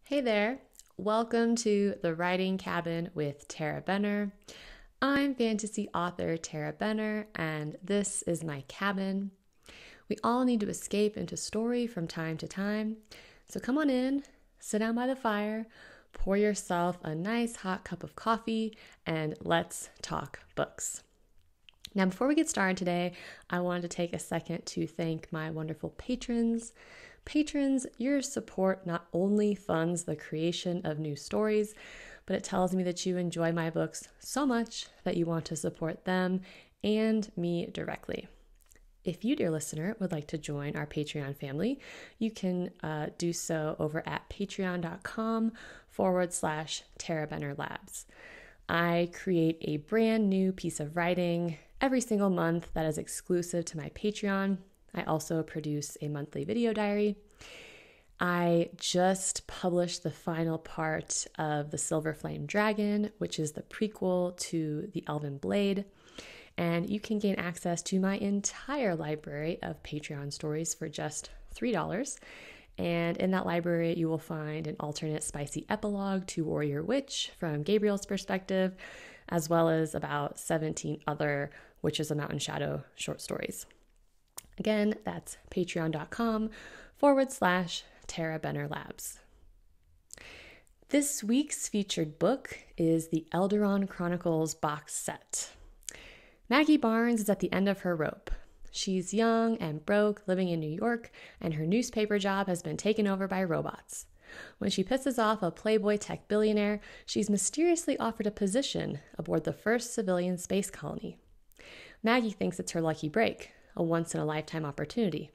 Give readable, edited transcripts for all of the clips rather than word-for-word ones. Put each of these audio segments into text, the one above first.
Hey there, welcome to the Writing Cabin with Tara Benner. I'm fantasy author Tara Benner, and this is my cabin. We all need to escape into story from time to time, so come on in, sit down by the fire, pour yourself a nice hot cup of coffee, and let's talk books. Now, before we get started today, I wanted to take a second to thank my wonderful patrons. Patrons, your support not only funds the creation of new stories, but it tells me that you enjoy my books so much that you want to support them and me directly. If you, dear listener, would like to join our Patreon family, you can do so over at patreon.com/Tara Benner Labs. I create a brand new piece of writing every single month that is exclusive to my Patreon. I also produce a monthly video diary. I just published the final part of The Silver Flame Dragon, which is the prequel to the Elven Blade. And you can gain access to my entire library of Patreon stories for just $3. And in that library, you will find an alternate spicy epilogue to Warrior Witch from Gabriel's perspective, as well as about 17 other Witches of Mountain Shadow short stories. Again, that's patreon.com/Tara Benner Labs. This week's featured book is the Elderon Chronicles box set. Maggie Barnes is at the end of her rope. She's young and broke, living in New York, and her newspaper job has been taken over by robots. When she pisses off a Playboy tech billionaire, she's mysteriously offered a position aboard the first civilian space colony. Maggie thinks it's her lucky break, a once-in-a-lifetime opportunity.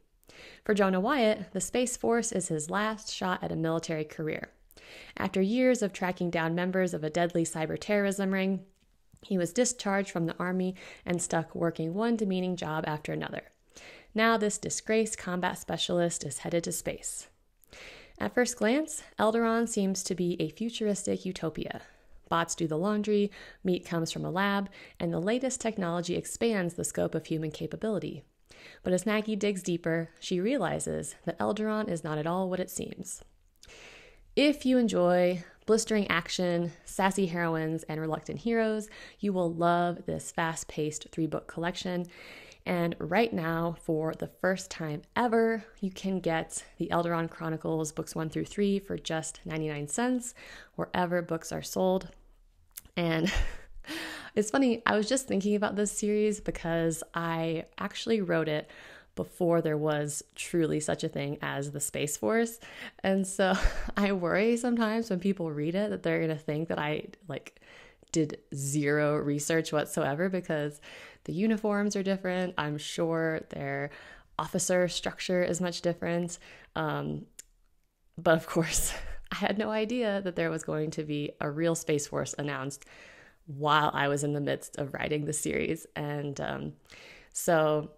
For Jonah Wyatt, the Space Force is his last shot at a military career. After years of tracking down members of a deadly cyber-terrorism ring, he was discharged from the Army and stuck working one demeaning job after another. Now this disgraced combat specialist is headed to space. At first glance, Elderon seems to be a futuristic utopia. Bots do the laundry, meat comes from a lab, and the latest technology expands the scope of human capability. But as Maggie digs deeper, she realizes that Elderon is not at all what it seems. If you enjoy blistering action, sassy heroines, and reluctant heroes, you will love this fast-paced 3-book collection. And right now, for the first time ever, you can get the Elderon Chronicles books 1 through 3 for just 99 cents, wherever books are sold. And it's funny, I was just thinking about this series because I actually wrote it before there was truly such a thing as the Space Force. And so I worry sometimes when people read it that they're going to think that I did zero research whatsoever, because the uniforms are different. I'm sure their officer structure is much different. But of course, I had no idea that there was going to be a real Space Force announced while I was in the midst of writing the series. And so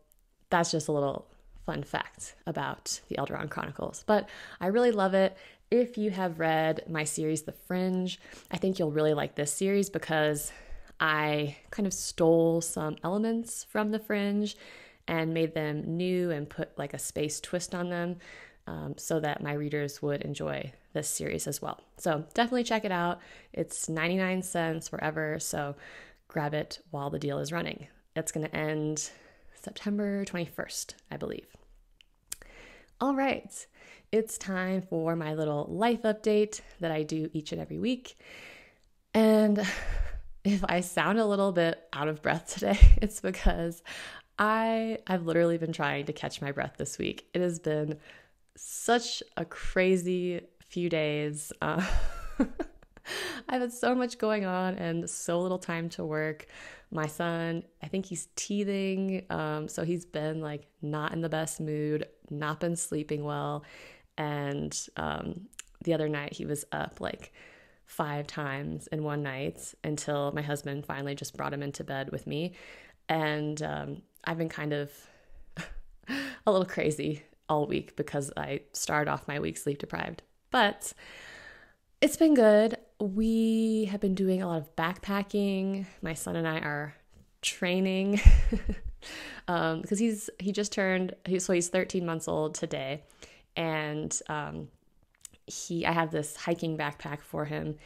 that's just a little fun fact about the Elderon Chronicles. But I really love it. If you have read my series, The Fringe, I think you'll really like this series because I kind of stole some elements from The Fringe and made them new and put like a space twist on them, so that my readers would enjoy this series as well. So definitely check it out. It's 99 cents wherever, so grab it while the deal is running. It's going to end September 21st, I believe. All right, it's time for my little life update that I do each and every week. And if I sound a little bit out of breath today, it's because I've literally been trying to catch my breath this week. It has been such a crazy few days. I've had so much going on and so little time to work. My son, I think he's teething, so he's been like not in the best mood, not been sleeping well, and the other night he was up like 5 times in one night until my husband finally just brought him into bed with me. And I've been kind of a little crazy all week because I started off my week sleep deprived. But it's been good. We have been doing a lot of backpacking. My son and I are training because he's 13 months old today. And I have this hiking backpack for him,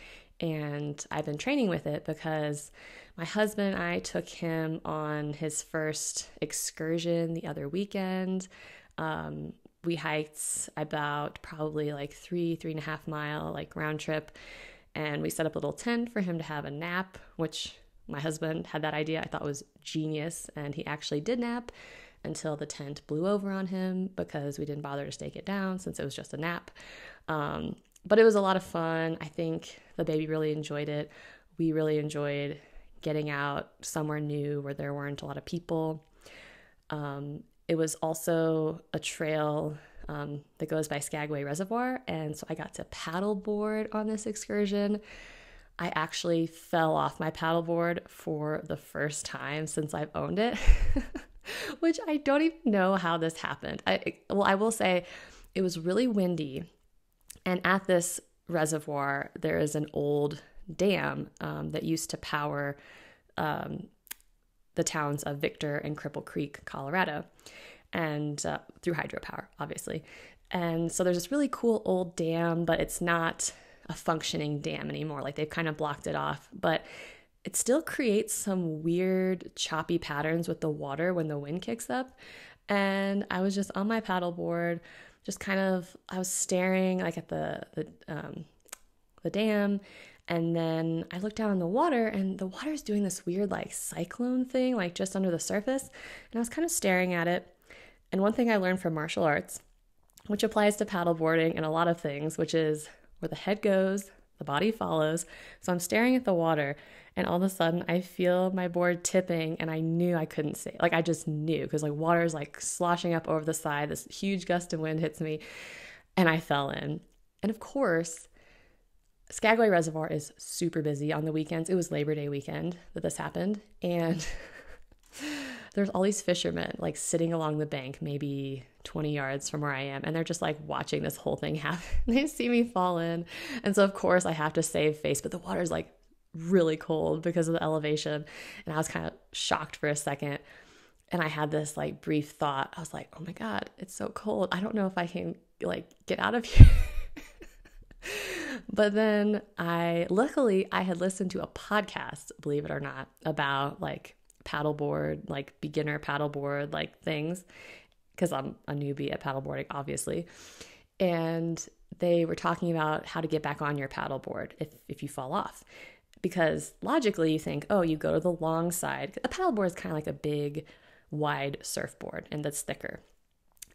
and I've been training with it because my husband and I took him on his first excursion the other weekend. We hiked about probably like 3.5 mile like round trip, and we set up a little tent for him to have a nap, which my husband had that idea. I thought was genius, and he actually did nap until the tent blew over on him because we didn't bother to stake it down since it was just a nap. But it was a lot of fun. I think the baby really enjoyed it. We really enjoyed getting out somewhere new where there weren't a lot of people. It was also a trail that goes by Skagway Reservoir, and so I got to paddleboard on this excursion. I actually fell off my paddleboard for the first time since I've owned it, which I don't even know how this happened. I will say it was really windy, and at this reservoir, there is an old dam that used to power the towns of Victor and Cripple Creek, Colorado, and through hydropower, obviously. And so there's this really cool old dam, but it's not a functioning dam anymore. Like they've kind of blocked it off, but it still creates some weird choppy patterns with the water when the wind kicks up. And I was just on my paddleboard, just kind of, I was staring like at the dam, and then I looked down in the water, and the water's doing this weird like cyclone thing, like just under the surface. And I was kind of staring at it. And one thing I learned from martial arts, which applies to paddleboarding and a lot of things, which is where the head goes, the body follows. So I'm staring at the water, and all of a sudden I feel my board tipping, and I knew I couldn't see. Like I just knew, because like water is like sloshing up over the side. This huge gust of wind hits me, and I fell in. And of course, Skagway Reservoir is super busy on the weekends. It was Labor Day weekend that this happened, and there's all these fishermen like sitting along the bank, maybe 20 yards from where I am, and they're just like watching this whole thing happen. They see me fall in, and so of course I have to save face, but the water's like really cold because of the elevation, and I was kind of shocked for a second, and I had this like brief thought. I was like, oh my God, it's so cold. I don't know if I can like get out of here. But then luckily I had listened to a podcast, believe it or not, about like paddleboard, like beginner paddleboard, like things, because I'm a newbie at paddleboarding, obviously. And they were talking about how to get back on your paddleboard if you fall off. Because logically you think, oh, you go to the long side. A paddleboard is kind of like a big, wide surfboard, and that's thicker.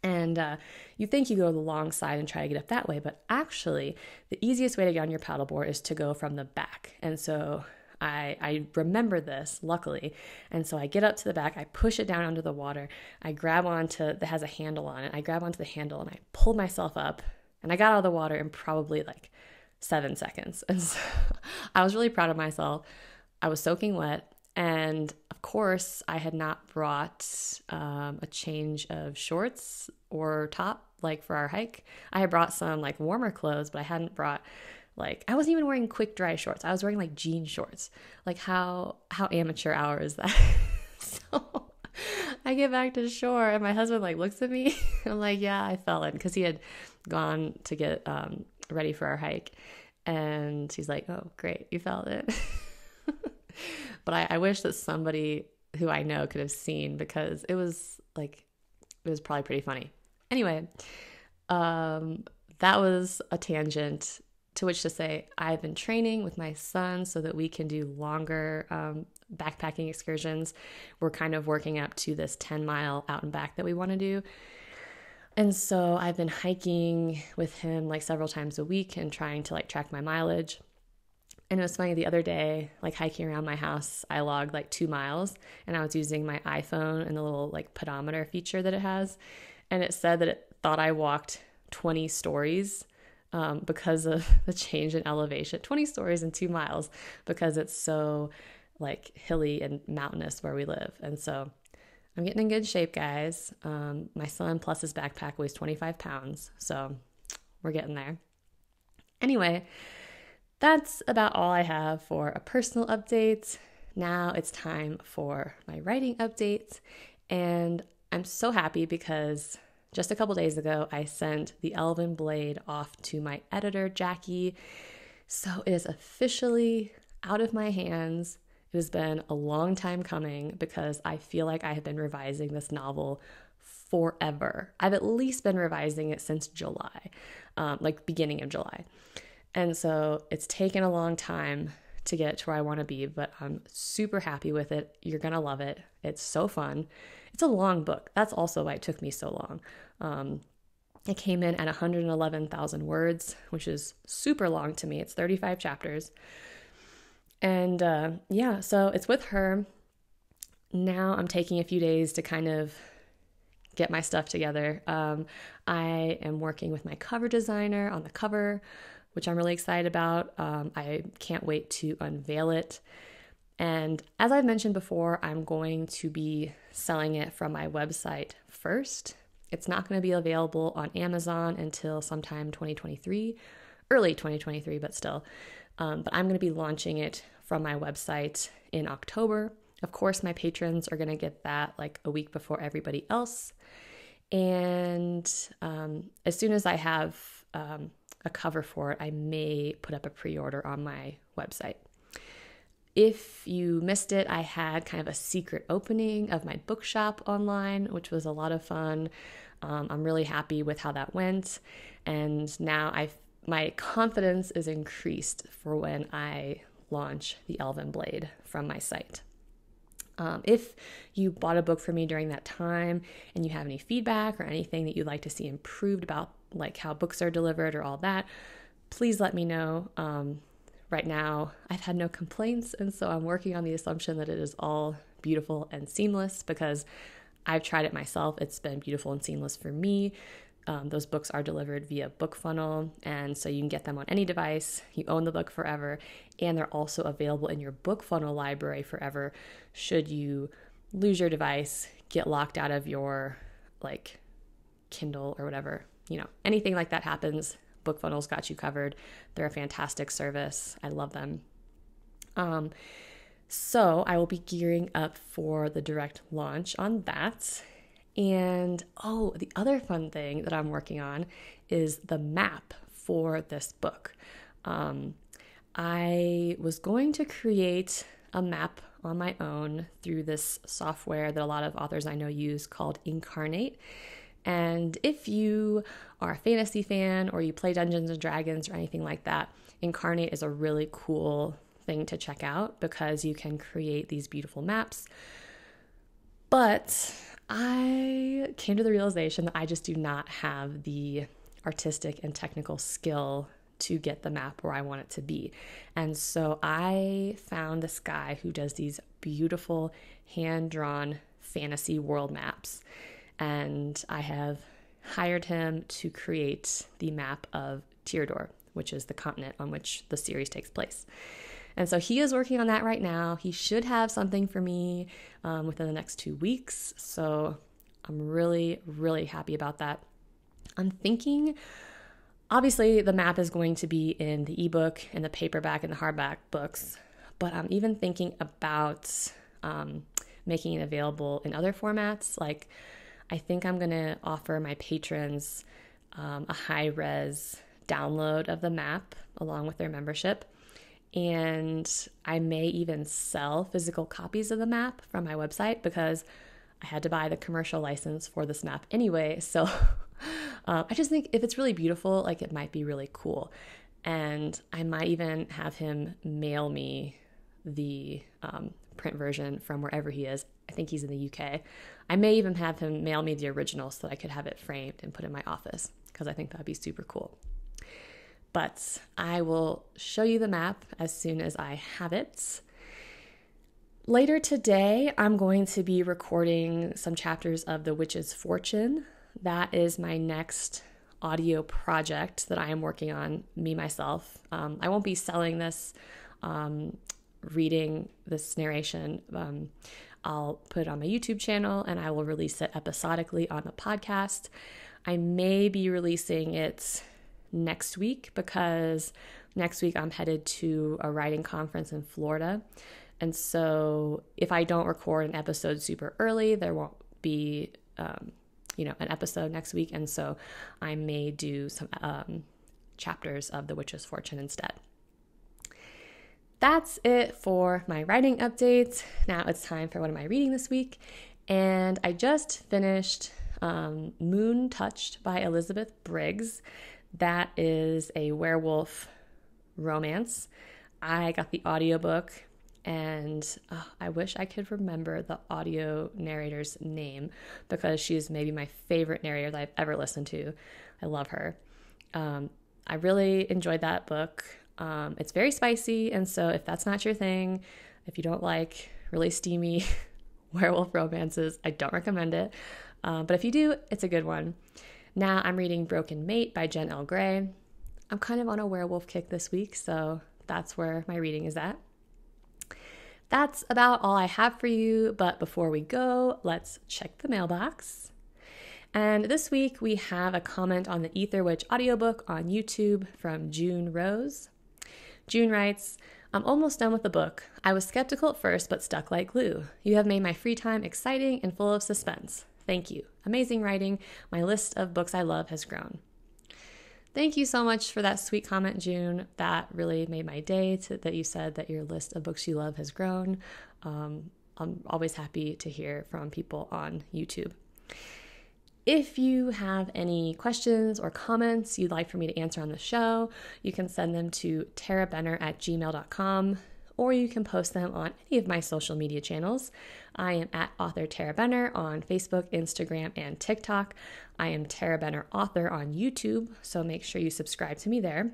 And you think you go to the long side and try to get up that way, but actually the easiest way to get on your paddleboard is to go from the back. And so I remember this, luckily. And so I get up to the back, I push it down under the water, I grab onto, that has a handle on it, I grab onto the handle and I pull myself up, and I got out of the water in probably like 7 seconds. And so I was really proud of myself. I was soaking wet. And of course, I had not brought a change of shorts or top, like for our hike. I had brought some like warmer clothes, but I hadn't brought like, I wasn't even wearing quick dry shorts. I was wearing like jean shorts. Like how amateur hour is that? So I get back to shore, and my husband like looks at me. I'm like, yeah, I fell in, because he had gone to get ready for our hike. And he's like, oh, great, you fell in. But I wish that somebody who I know could have seen, because it was probably pretty funny. Anyway, that was a tangent, to which to say I've been training with my son so that we can do longer backpacking excursions. We're kind of working up to this 10-mile out and back that we want to do. And so I've been hiking with him like several times a week and trying to like track my mileage. And it was funny, the other day, like hiking around my house, I logged like 2 miles, and I was using my iPhone and the little like pedometer feature that it has. And it said that it thought I walked 20 stories because of the change in elevation, 20 stories in 2 miles, because it's so like hilly and mountainous where we live. And so I'm getting in good shape, guys. My son plus his backpack weighs 25 pounds. So we're getting there. Anyway, that's about all I have for a personal update. Now it's time for my writing updates. And I'm so happy because just a couple days ago, I sent the Elven Blade off to my editor, Jackie. So it is officially out of my hands. It has been a long time coming because I feel like I have been revising this novel forever. I've at least been revising it since July, like beginning of July. And so it's taken a long time to get to where I want to be, but I'm super happy with it. You're going to love it. It's so fun. It's a long book. That's also why it took me so long. It came in at 111,000 words, which is super long to me. It's 35 chapters. And so it's with her. Now I'm taking a few days to kind of get my stuff together. I am working with my cover designer on the cover, which I'm really excited about. I can't wait to unveil it. And as I've mentioned before, I'm going to be selling it from my website first. It's not going to be available on Amazon until sometime 2023, early 2023, but still. But I'm going to be launching it from my website in October. Of course, my patrons are going to get that like a week before everybody else. And as soon as I have a cover for it, I may put up a pre-order on my website. If you missed it, I had kind of a secret opening of my bookshop online, which was a lot of fun. I'm really happy with how that went. And now my confidence is increased for when I launch the Elven Blade from my site. If you bought a book from me during that time and you have any feedback or anything that you'd like to see improved about like how books are delivered or all that, please let me know. Right now, I've had no complaints, and so I'm working on the assumption that it is all beautiful and seamless because I've tried it myself. It's been beautiful and seamless for me. Those books are delivered via BookFunnel, and so you can get them on any device. You own the book forever, and they're also available in your BookFunnel library forever should you lose your device, get locked out of your like Kindle or whatever. Anything like that happens, BookFunnel's got you covered. They're a fantastic service. I love them. So I will be gearing up for the direct launch on that. And the other fun thing that I'm working on is the map for this book. I was going to create a map on my own through this software that a lot of authors I know use called Incarnate. And if you are a fantasy fan or you play Dungeons and Dragons or anything like that, Incarnate is a really cool thing to check out because you can create these beautiful maps. But I came to the realization that I just do not have the artistic and technical skill to get the map where I want it to be. And so I found this guy who does these beautiful hand-drawn fantasy world maps. And I have hired him to create the map of Tierdor, which is the continent on which the series takes place. And so he is working on that right now. He should have something for me within the next 2 weeks. So I'm really, really happy about that. I'm thinking, obviously, the map is going to be in the ebook and the paperback and the hardback books, but I'm even thinking about making it available in other formats. Like, I think I'm going to offer my patrons a high-res download of the map along with their membership. And I may even sell physical copies of the map from my website because I had to buy the commercial license for this map anyway. So I just think if it's really beautiful, like it might be really cool. And I might even have him mail me the print version from wherever he is. I think he's in the UK. I may even have him mail me the original so that I could have it framed and put in my office because I think that'd be super cool. But I will show you the map as soon as I have it. Later today, I'm going to be recording some chapters of The Witch's Fortune. That is my next audio project that I am working on, me, myself. I won't be selling this, reading this narration. I'll put it on my YouTube channel and I will release it episodically on the podcast. I may be releasing it next week because next week I'm headed to a writing conference in Florida. And so if I don't record an episode super early, there won't be an episode next week. And so I may do some chapters of The Witch's Fortune instead. That's it for my writing updates. Now it's time for what am I reading this week. And I just finished Moon Touched by Elizabeth Briggs. That is a werewolf romance. I got the audiobook, and I wish I could remember the audio narrator's name because she's maybe my favorite narrator that I've ever listened to. I love her. I really enjoyed that book. It's very spicy, and so if that's not your thing, if you don't like really steamy werewolf romances, I don't recommend it. But if you do, it's a good one. Now I'm reading Broken Mate by Jen L. Gray. I'm kind of on a werewolf kick this week, so that's where my reading is at. That's about all I have for you, but before we go, let's check the mailbox. And this week we have a comment on the Ether Witch audiobook on YouTube from June Rose. June writes, I'm almost done with the book. I was skeptical at first, but stuck like glue. You have made my free time exciting and full of suspense. Thank you. Amazing writing. My list of books I love has grown. Thank you so much for that sweet comment, June. That really made my day that you said that your list of books you love has grown. I'm always happy to hear from people on YouTube. If you have any questions or comments you'd like for me to answer on the show, you can send them to tarabenner@gmail.com, or you can post them on any of my social media channels. I am at author Tarah Benner on Facebook, Instagram, and TikTok. I am Tarah Benner Author on YouTube, so make sure you subscribe to me there.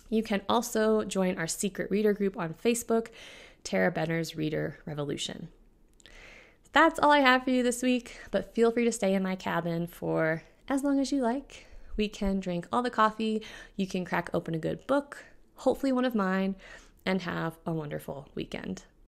You can also join our secret reader group on Facebook, Tarah Benner's Reader Revolution. That's all I have for you this week, but feel free to stay in my cabin for as long as you like. We can drink all the coffee, you can crack open a good book, hopefully one of mine, and have a wonderful weekend.